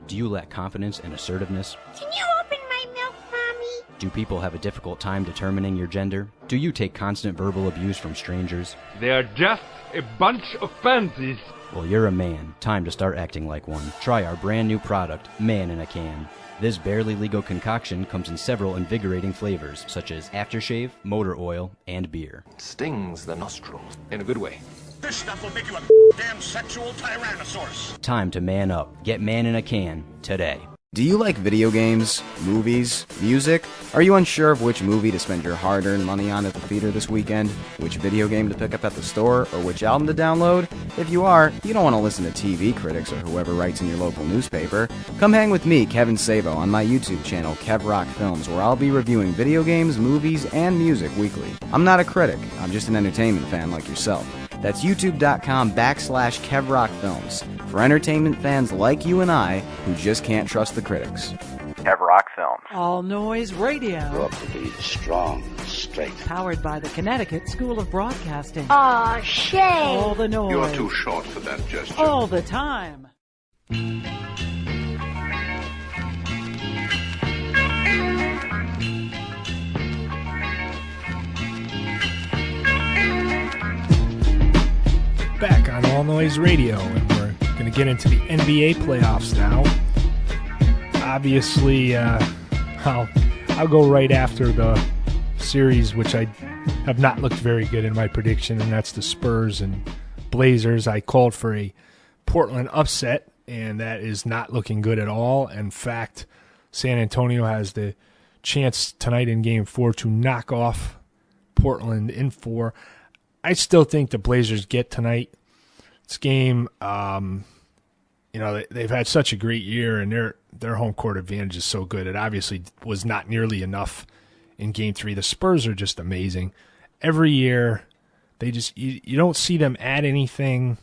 Do you lack confidence and assertiveness? Can you open my milk, Mommy? Do people have a difficult time determining your gender? Do you take constant verbal abuse from strangers? They're just a bunch of fancies. Well, you're a man. Time to start acting like one. Try our brand new product, Man in a Can. This barely legal concoction comes in several invigorating flavors, such as aftershave, motor oil, and beer. Stings the nostrils in a good way. This stuff will make you a damn sexual tyrannosaurus. Time to man up. Get Man in a Can today. Do you like video games, movies, music? Are you unsure of which movie to spend your hard-earned money on at the theater this weekend? Which video game to pick up at the store? Or which album to download? If you are, you don't want to listen to TV critics or whoever writes in your local newspaper. Come hang with me, Kevin Sabo, on my YouTube channel, Kev Rock Films, where I'll be reviewing video games, movies, and music weekly. I'm not a critic, I'm just an entertainment fan like yourself. That's youtube.com/KevRockFilms for entertainment fans like you and I who just can't trust the critics. Kev Rock Films. All Noise Radio. Grow up to be strong, straight. Powered by the Connecticut School of Broadcasting. Aw, shame. All the noise. You're too short for that gesture. All the time. Back on All Noise Radio, and we're going to get into the NBA playoffs now. Obviously, I'll go right after the series, which I have not looked very good in my prediction, and that's the Spurs and Blazers. I called for a Portland upset, and that is not looking good at all. In fact, San Antonio has the chance tonight in Game 4 to knock off Portland in 4. I still think the Blazers get tonight. This game, they've had such a great year, and their home court advantage is so good. It obviously was not nearly enough in Game 3. The Spurs are just amazing. Every year, they just you don't see them add anything.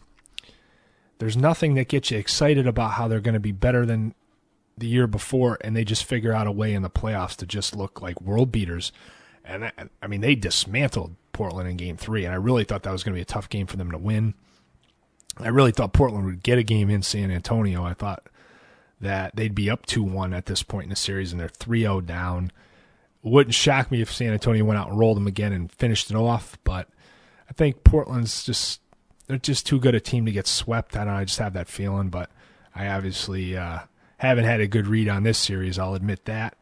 There's nothing that gets you excited about how they're going to be better than the year before, and they just figure out a way in the playoffs to just look like world beaters. And they dismantled Portland in Game 3, and I really thought that was going to be a tough game for them to win. I really thought Portland would get a game in San Antonio. I thought that they'd be up 2-1 at this point in the series, and they're 3-0 down. It wouldn't shock me if San Antonio went out and rolled them again and finished it off, but I think Portland's they're just too good a team to get swept. I don't know, I just have that feeling, but I obviously haven't had a good read on this series, I'll admit that.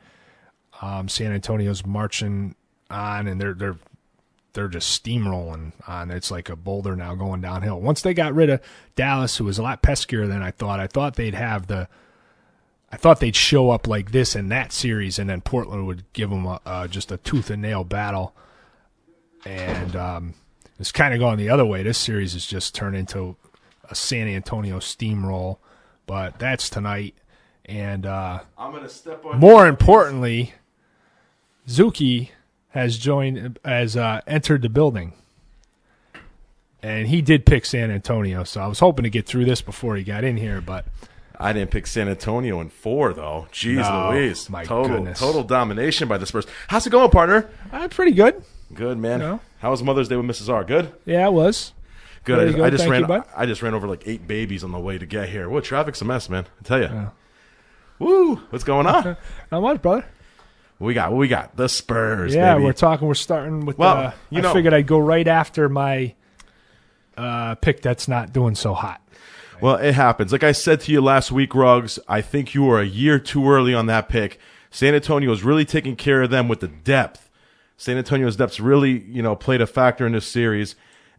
San Antonio's marching on, and they're just steamrolling on. It's like a boulder now going downhill. Once they got rid of Dallas, who was a lot peskier than I thought they'd show up like this in that series, and then Portland would give them just a tooth and nail battle. And it's kind of going the other way. This series has just turned into a San Antonio steamroll, but that's tonight. And I'm gonna step on. More importantly, Zuki has entered the building, and he did pick San Antonio. So I was hoping to get through this before he got in here, but I didn't pick San Antonio in 4 though. Jeez Louise, my goodness. Total domination by the Spurs. How's it going, partner? Pretty good. Good, man. You know? How was Mother's Day with Mrs. R? Good. Yeah, it was. Good. I just ran. I just ran over like 8 babies on the way to get here. What traffic's a mess, man. I tell you. Yeah. Woo! What's going on? Not much, brother. What we got? The Spurs. Yeah, baby. we're starting with. I figured I'd go right after my pick that's not doing so hot. Well, it happens. Like I said to you last week, Ruggs, I think you were a year too early on that pick. San Antonio is really taking care of them with the depth. San Antonio's depth's really, played a factor in this series,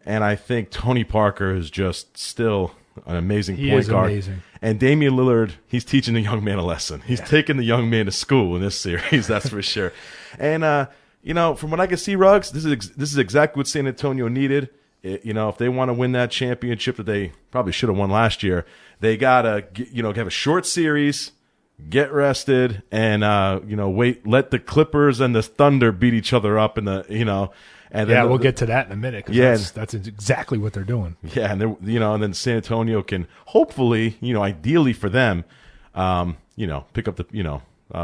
and I think Tony Parker is just still an amazing point guard. Amazing. And Damian Lillard, he's teaching the young man a lesson. He's taking the young man to school in this series, that's for sure. And from what I can see, Ruggs, this is exactly what San Antonio needed. If they want to win that championship that they probably should have won last year, they gotta have a short series. Get rested and wait. Let the Clippers and the Thunder beat each other up in the And then we'll get to that in a minute. 'Cause that's exactly what they're doing. Yeah, and and then San Antonio can hopefully, ideally for them, pick up the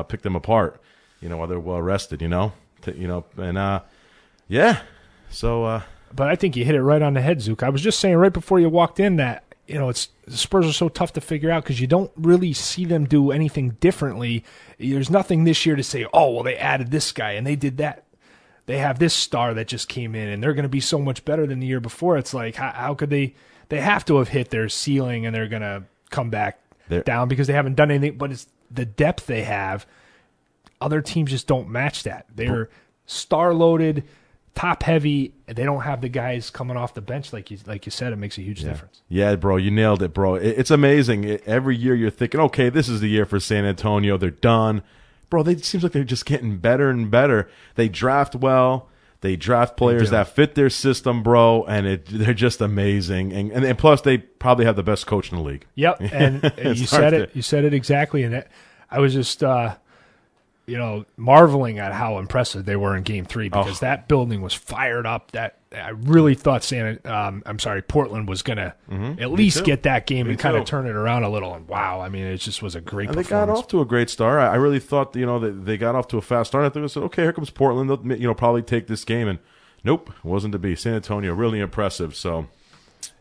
pick them apart, while they're well rested, So, but I think you hit it right on the head, Zook. I was just saying right before you walked in that. The Spurs are so tough to figure out because you don't really see them do anything differently. There's nothing this year to say, oh, well, they added this guy and they did that. They have this star that just came in and they're going to be so much better than the year before. It's like, how could they have to have hit their ceiling and they're going to come back down because they haven't done anything. But it's the depth they have. Other teams just don't match that. They're star-loaded, top-heavy. They don't have the guys coming off the bench like you said. It makes a huge difference. Yeah, bro, you nailed it, bro. It's amazing. Every year you're thinking, okay, this is the year for San Antonio. They're done. Bro, it seems like they're just getting better and better. They draft well. They draft players that fit their system, bro, and they're just amazing. And plus, they probably have the best coach in the league. Yep, and you said it. You said it exactly. And I was just marveling at how impressive they were in Game 3 because that building was fired up. That I really thought Portland was going to at least get that game and kind of turn it around a little. And wow, I mean, it just was a great performance. They got off to a great start. I really thought, that they got off to a fast start. I think I said, okay, here comes Portland. They'll, probably take this game. And nope, it wasn't to be. San Antonio, really impressive. So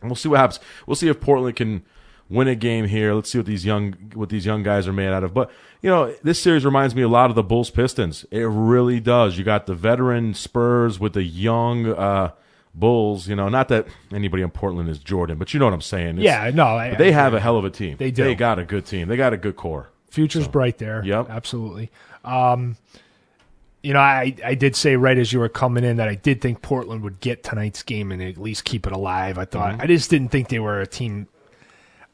we'll see what happens. We'll see if Portland can win a game here. Let's see what these young guys are made out of. But this series reminds me a lot of the Bulls Pistons. It really does. You got the veteran Spurs with the young Bulls. Not that anybody in Portland is Jordan, but you know what I'm saying. They have a hell of a team. They do. They got a good team. They got a good core. Future's bright there. Yep, absolutely. I did say right as you were coming in that I did think Portland would get tonight's game and at least keep it alive. I thought I just didn't think they were a team.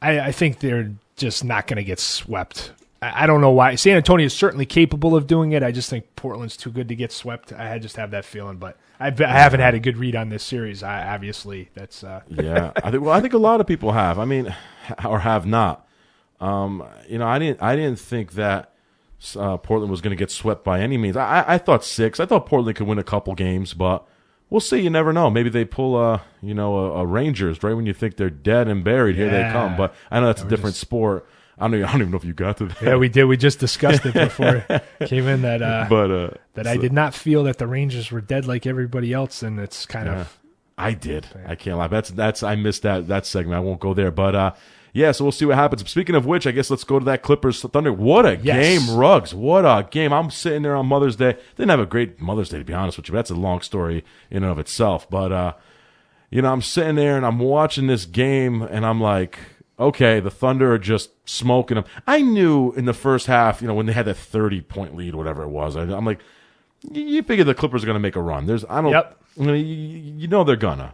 I think they're just not going to get swept. I don't know why. San Antonio is certainly capable of doing it. I just think Portland's too good to get swept. I just have that feeling, but I haven't had a good read on this series. Obviously, that's yeah. I think a lot of people have. I mean, or have not. I didn't think that Portland was going to get swept by any means. I thought 6. I thought Portland could win a couple games, but we'll see. You never know. Maybe they pull a Rangers right when you think they're dead and buried. Here they come. But I know that's a different sport. I don't even know if you got to that. Yeah, we did. We just discussed it before it came in that I did not feel that the Rangers were dead like everybody else, and it's kind of. I did. I can't lie. That's I missed that segment. I won't go there, but yeah. So we'll see what happens. Speaking of which, I guess let's go to that Clippers Thunder. What a game, Ruggs! What a game! I'm sitting there on Mother's Day. Didn't have a great Mother's Day, to be honest with you. That's a long story in and of itself. But I'm sitting there and I'm watching this game, and I'm like, okay, the Thunder are just smoking them. I knew in the first half, when they had that 30-point lead, whatever it was, I'm like, you figure the Clippers are going to make a run. They're gonna.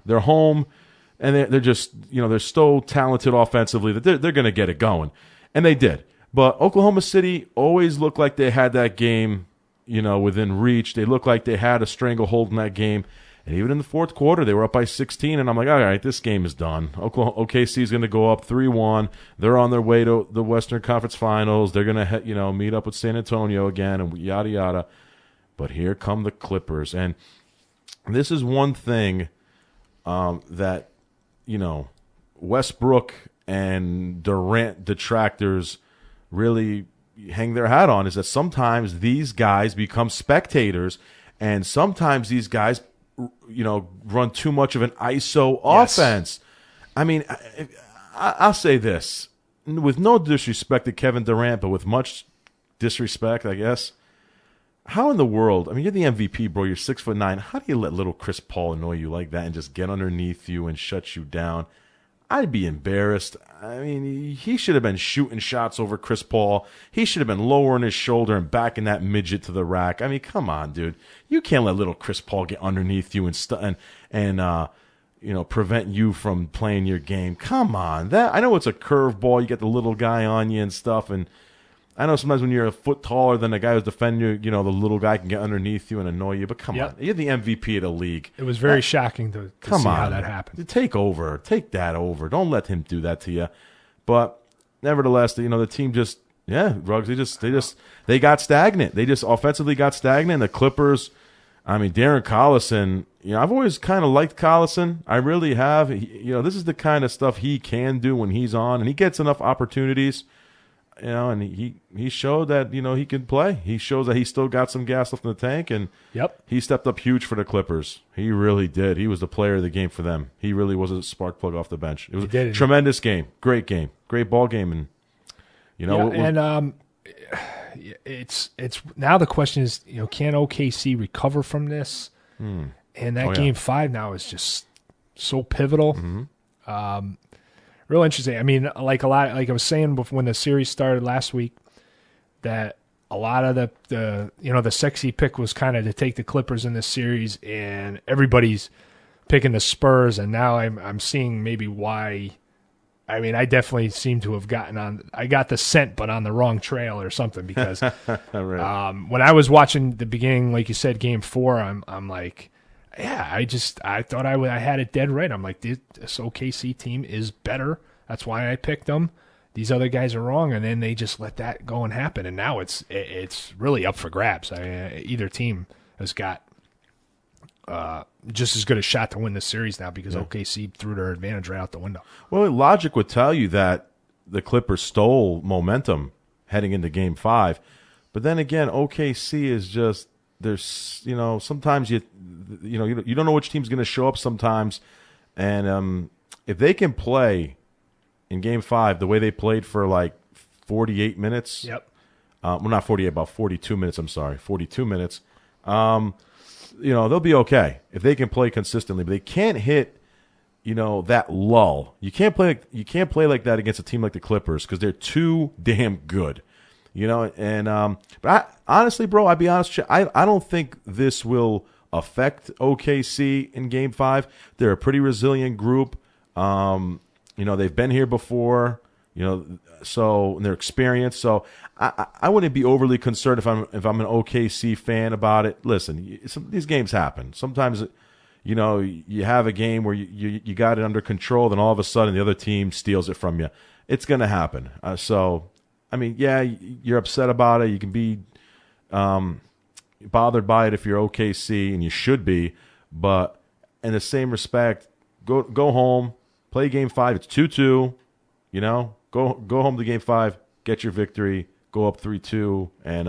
They're home, and they're just, they're so talented offensively that they're going to get it going, and they did. But Oklahoma City always looked like they had that game, within reach. They looked like they had a stranglehold in that game. And even in the fourth quarter, they were up by 16, and I'm like, all right, this game is done. OKC is going to go up 3-1. They're on their way to the Western Conference Finals. They're going to, meet up with San Antonio again, and yada yada. But here come the Clippers, and this is one thing that Westbrook and Durant detractors really hang their hat on, is that sometimes these guys become spectators, and sometimes these guys run too much of an ISO offense. I mean, I'll say this, with no disrespect to Kevin Durant, but with much disrespect, I guess. How in the world? I mean, you're the MVP, bro. You're 6'9". How do you let little Chris Paul annoy you like that and just get underneath you and shut you down? I'd be embarrassed. I mean, he should have been shooting shots over Chris Paul. He should have been lowering his shoulder and backing that midget to the rack. I mean, come on, dude. You can't let little Chris Paul get underneath you and prevent you from playing your game. Come on. I know it's a curveball. You get the little guy on you and stuff, and I know sometimes when you're a foot taller than the guy who's defending you, the little guy can get underneath you and annoy you. But come on, you're the MVP of the league. It was very shocking to see how that happened. Take that over. Don't let him do that to you. But nevertheless, the team just, Ruggs, they got stagnant. They just offensively got stagnant. The Clippers, I mean, Darren Collison, I've always kind of liked Collison. I really have. This is the kind of stuff he can do when he's on, and he gets enough opportunities. And he showed that, he can play. He shows that he still got some gas left in the tank, and he stepped up huge for the Clippers. He really did. He was the player of the game for them. He really was a spark plug off the bench. It was a tremendous game, great ball game, and it's now the question is, can OKC recover from this? And that game 5 now is just so pivotal. Mm-hmm. Real interesting. I mean, like I was saying before, when the series started last week, that a lot of the sexy pick was kind of to take the Clippers in this series, and everybody's picking the Spurs, and now I'm seeing maybe why. I mean, I definitely seem to have I got the scent, but on the wrong trail or something, because right. When I was watching the beginning, like you said, game 4, I'm like, yeah, I thought I had it dead right. I'm like, this OKC team is better. That's why I picked them. These other guys are wrong, and then they just let that go and happen. And now it's really up for grabs. Either team has got just as good a shot to win this series now, because OKC threw their advantage right out the window. Well, logic would tell you that the Clippers stole momentum heading into Game 5, but then again, OKC is just. There's, sometimes you don't know which team's going to show up sometimes, and if they can play in Game 5 the way they played for like 48 minutes, well, not 48, about 42 minutes. I'm sorry, 42 minutes. They'll be okay if they can play consistently, but they can't hit, that lull. You can't play like that against a team like the Clippers, because they're too damn good. And but honestly, bro, I'll be honest, I don't think this will affect OKC in Game 5. They're a pretty resilient group. They've been here before. So and they're experienced. So I wouldn't be overly concerned if I'm an OKC fan about it. Listen, these games happen. Sometimes, you have a game where you got it under control, then all of a sudden the other team steals it from you. It's going to happen. You're upset about it. You can be bothered by it if you're OKC, and you should be. But in the same respect, go home, play Game 5. It's 2-2. Go home to Game 5, get your victory, go up 3-2, and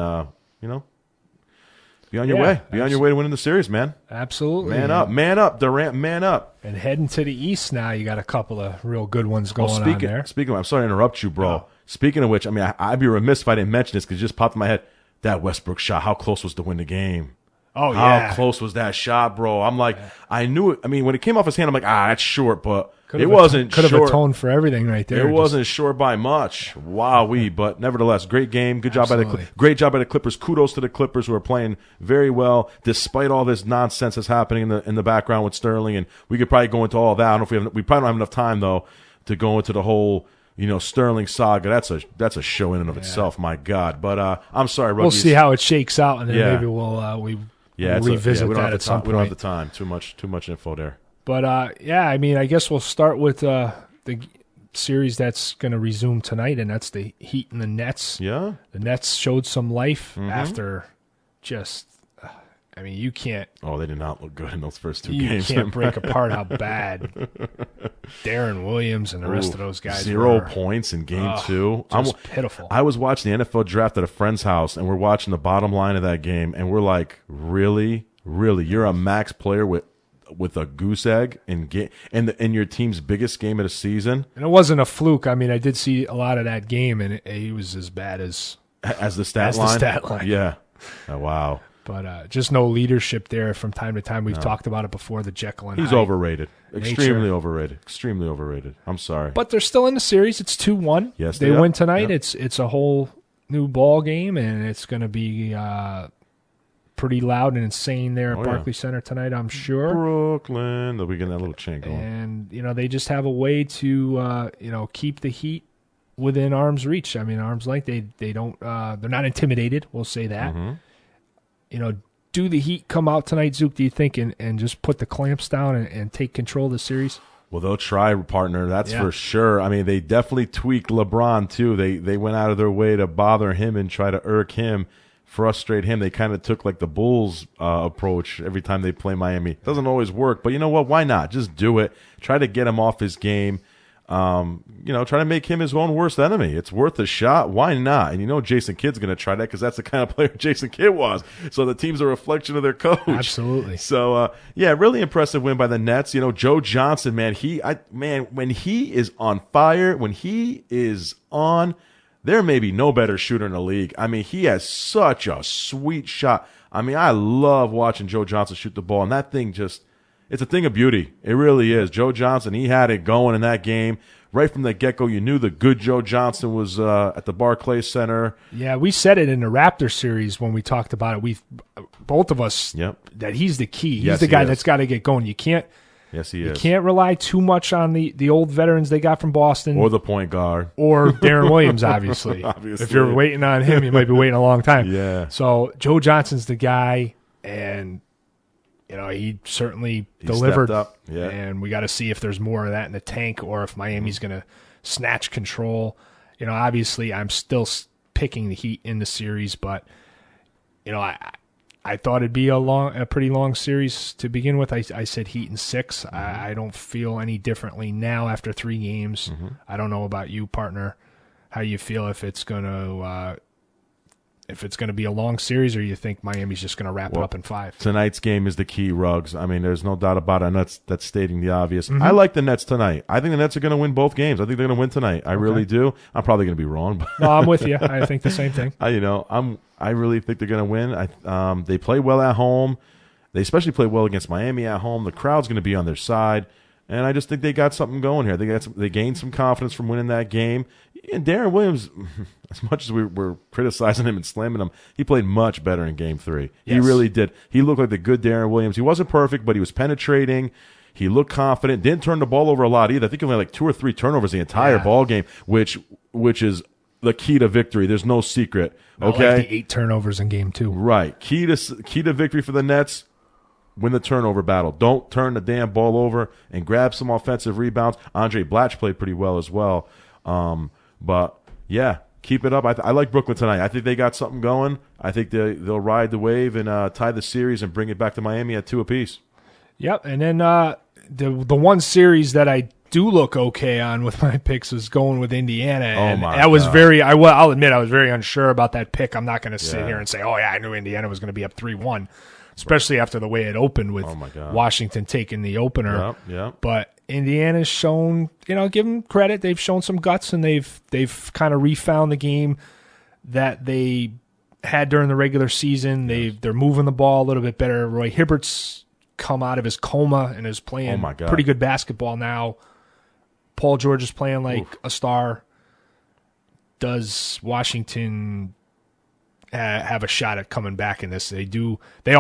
be on your way. Be on your way to winning the series, man. Absolutely. Man up, Durant, man up. And heading to the East now, you got a couple of real good ones going on there. Speaking of, I'm sorry to interrupt you, bro. No. Speaking of which, I'd be remiss if I didn't mention this because it just popped in my head. That Westbrook shot, how close was to win the game? Oh, yeah. How close was that shot, bro? I'm like, I knew it. When it came off his hand, I'm like, that's short, but it wasn't short. Could have atoned for everything right there. It wasn't short by much. Wowee. But nevertheless, great game. Good job by the Clippers. Kudos to the Clippers who are playing very well despite all this nonsense that's happening in the background with Sterling. And we could probably go into all that. I don't know if we probably don't have enough time though to go into the whole Sterling saga. That's a show in and of itself. My God. But I'm sorry, Ruggies. We'll see how it shakes out, and then maybe we'll revisit that at some point. We don't have the time. Too much info there. But, I guess we'll start with the series that's going to resume tonight, and that's the Heat and the Nets. Yeah. The Nets showed some life after just you can't. Oh, they did not look good in those first 2 games. You can't break apart how bad Darren Williams and the rest of those guys 0 were. points in Game 2. Just pitiful. I was watching the NFL draft at a friend's house, and we're watching the bottom line of that game, and we're like, really? Really? You're a max player with a goose egg in your team's biggest game of the season? And it wasn't a fluke. I did see a lot of that game, and he was as bad as the stat line? Yeah. Oh, wow. But just no leadership there from time to time. We've talked about it before, the Jekyll and Hyde. He's overrated. Extremely overrated. Extremely overrated. I'm sorry. But they're still in the series. It's 2-1. Yes, they win tonight. Yep. It's a whole new ball game, and it's going to be pretty loud and insane there at Barclays Center tonight, I'm sure. Brooklyn. They'll be getting that little chant going. And, they just have a way to, keep the Heat within arm's reach. Arm's length. They don't, they're not intimidated. We'll say that. Mm-hmm. Do the Heat come out tonight, Zook, do you think, and just put the clamps down and take control of the series? Well, they'll try, partner. That's for sure. They definitely tweaked LeBron, too. They went out of their way to bother him and try to irk him, frustrate him. They kind of took like the Bulls approach every time they play Miami. It doesn't always work, but you know what? Why not? Just do it. Try to get him off his game. Try to make him his own worst enemy. It's worth a shot. Why not? And Jason Kidd's going to try that because that's the kind of player Jason Kidd was. So the team's a reflection of their coach. Absolutely. So, really impressive win by the Nets. Joe Johnson, man, when he is on fire, when he is on, there may be no better shooter in the league. He has such a sweet shot. I love watching Joe Johnson shoot the ball, and that thing it's a thing of beauty. It really is. Joe Johnson, he had it going in that game. Right from the get-go, you knew the good Joe Johnson was at the Barclays Center. Yeah, we said it in the Raptor series when we talked about it. Both of us, that he's the key. He's the guy that's got to get going. You can't. Yes, he is. You can't rely too much on the old veterans they got from Boston. Or the point guard. Or Darren Williams, obviously. If you're waiting on him, you might be waiting a long time. Yeah. So Joe Johnson's the guy, and he certainly delivered. Stepped up. Yeah. And we got to see if there's more of that in the tank or if Miami's going to snatch control. Obviously I'm still picking the Heat in the series, but I thought it'd be a pretty long series to begin with. I said Heat in 6. Mm-hmm. I don't feel any differently now after 3 games. Mm-hmm. I don't know about you, partner, how you feel if it's going to be a long series, or you think Miami's just going to wrap it up in 5. Tonight's game is the key, Ruggs. There's no doubt about it, and that's stating the obvious. Mm-hmm. I like the Nets tonight. I think the Nets are going to win both games. I think they're going to win tonight. I really do. I'm probably going to be wrong. But no, I'm with you. I think the same thing. I really think they're going to win. They play well at home. They especially play well against Miami at home. The crowd's going to be on their side, and I just think they got something going here. They gained some confidence from winning that game. And Darren Williams, as much as we were criticizing him and slamming him, he played much better in Game 3. He really did. He looked like the good Darren Williams. He wasn't perfect, but he was penetrating. He looked confident. Didn't turn the ball over a lot either. I think he only had like 2 or 3 turnovers the entire ball game, which is the key to victory. There's no secret. Okay, like the 8 turnovers in Game 2. Right. Key to victory for the Nets. Win the turnover battle. Don't turn the damn ball over and grab some offensive rebounds. Andre Blatch played pretty well as well. But yeah, keep it up. I like Brooklyn tonight. I think they got something going. I think they'll ride the wave and tie the series and bring it back to Miami at 2 apiece. Yep, and then the one series that I do look okay on with my picks was going with Indiana. And that was I'll admit I was very unsure about that pick. I'm not going to sit here and say, oh yeah, I knew Indiana was going to be up 3-1, especially after the way it opened with Washington taking the opener. Yep. But Indiana's shown, give them credit. They've shown some guts, and they've kind of refound the game that they had during the regular season. They're moving the ball a little bit better. Roy Hibbert's come out of his coma and is playing pretty good basketball now. Paul George is playing like a star. Does Washington have a shot at coming back in this? They do. They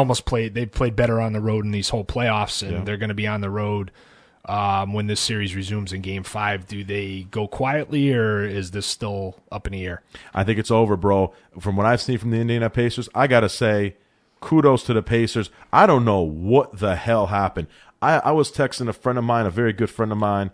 played better on the road in these whole playoffs, and they're going to be on the road when this series resumes in Game 5. Do they go quietly, or is this still up in the air? I think it's over, bro. From what I've seen from the Indiana Pacers, I got to say, kudos to the Pacers. I don't know what the hell happened. I was texting a friend of mine, a very good friend of mine,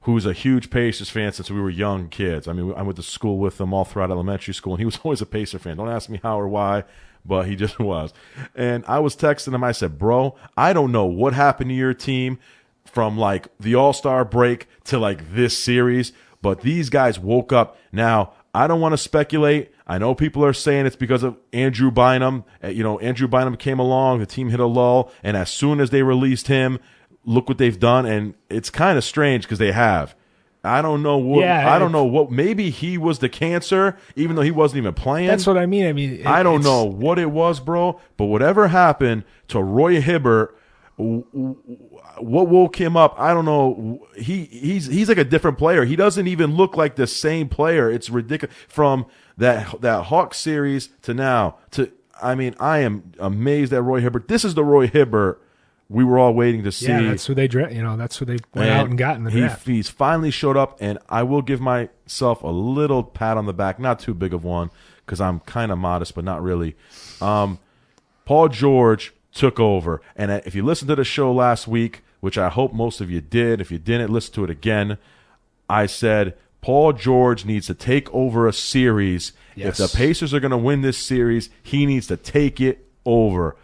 who's a huge Pacers fan since we were young kids. I mean, I went to school with him all throughout elementary school, and he was always a Pacer fan. Don't ask me how or why, but he just was. And I was texting him. I said, bro, I don't know what happened to your team from, like, the All-Star break to, like, this series, but these guys woke up. Now, I don't want to speculate. I know people are saying it's because of Andrew Bynum. Andrew Bynum came along, the team hit a lull, and as soon as they released him, look what they've done, and it's kind of strange because they have. I don't know what. I don't know what. Maybe he was the cancer, even though he wasn't even playing. That's what I mean. I don't know what it was, bro. But whatever happened to Roy Hibbert, what woke him up? I don't know. He's like a different player. He doesn't even look like the same player. It's ridiculous. From that Hawks series to now. I am amazed at Roy Hibbert. This is the Roy Hibbert we were all waiting to see. Yeah, that's who they that's who they went out and got in the draft. He's finally showed up, and I will give myself a little pat on the back, not too big of one, because I'm kind of modest, but not really. Paul George took over, and if you listened to the show last week, which I hope most of you did, if you didn't, listen to it again. I said Paul George needs to take over a series. Yes. If the Pacers are going to win this series, he needs to take it over.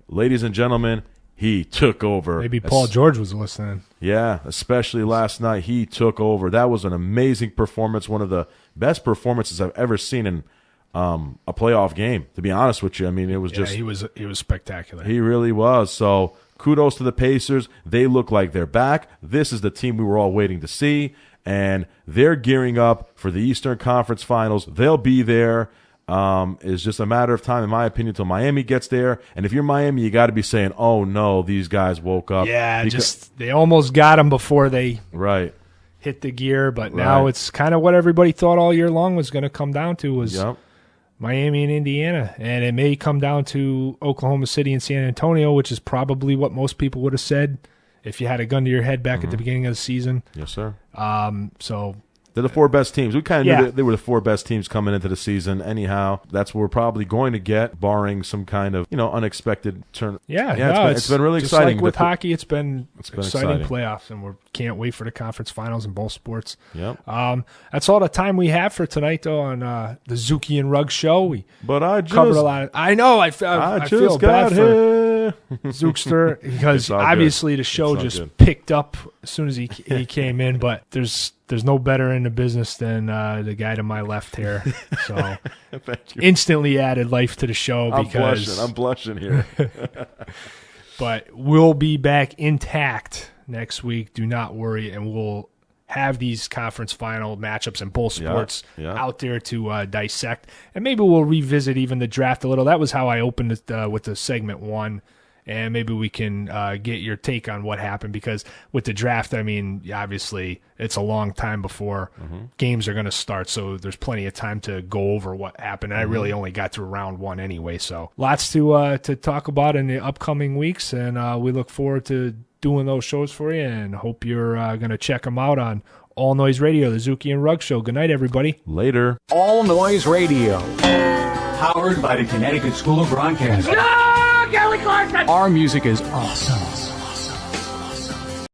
Ladies and gentlemen, he took over. Maybe Paul George was listening. Yeah, especially last night. He took over. That was an amazing performance, one of the best performances I've ever seen in a playoff game, to be honest with you. I mean, it was just... he was spectacular. He really was. So kudos to the Pacers. They look like they're back. This is the team we were all waiting to see, and they're gearing up for the Eastern Conference Finals. They'll be there. It's just a matter of time, in my opinion, until Miami gets there. And if you're Miami, you got to be saying, "Oh no, these guys woke up." Yeah, they almost got them before they hit the gear. But now it's kind of what everybody thought all year long was going to come down to was Miami and Indiana, and it may come down to Oklahoma City and San Antonio, which is probably what most people would have said if you had a gun to your head back at the beginning of the season. Yes, sir. So. They're the 4 best teams. We kind of knew that they were the 4 best teams coming into the season. Anyhow, that's what we're probably going to get, barring some kind of unexpected turn. It's been really just exciting. Like with hockey, it's been exciting playoffs, and we can't wait for the conference finals in both sports. Yep. That's all the time we have for tonight, though, on the Zuki and Ruggs Show. Covered a lot. I know. I feel bad for Zookster because obviously the show just picked up as soon as he came in, but there's no better in the business than the guy to my left here. So instantly added life to the show because I'm blushing here. But we'll be back intact next week. Do not worry, and we'll have these conference final matchups in both sports out there to dissect, and maybe we'll revisit even the draft a little. That was how I opened it with the segment 1. and maybe we can get your take on what happened, because with the draft, I mean, obviously it's a long time before games are going to start, so there's plenty of time to go over what happened. I really only got through round one anyway, so lots to talk about in the upcoming weeks, and we look forward to doing those shows for you, and hope you're going to check them out on All Noise Radio, the Zuki and Ruggs Show. Good night, everybody. Later. All Noise Radio, powered by the Connecticut School of Broadcasting. No, Kelly Clarkson! Our music is awesome.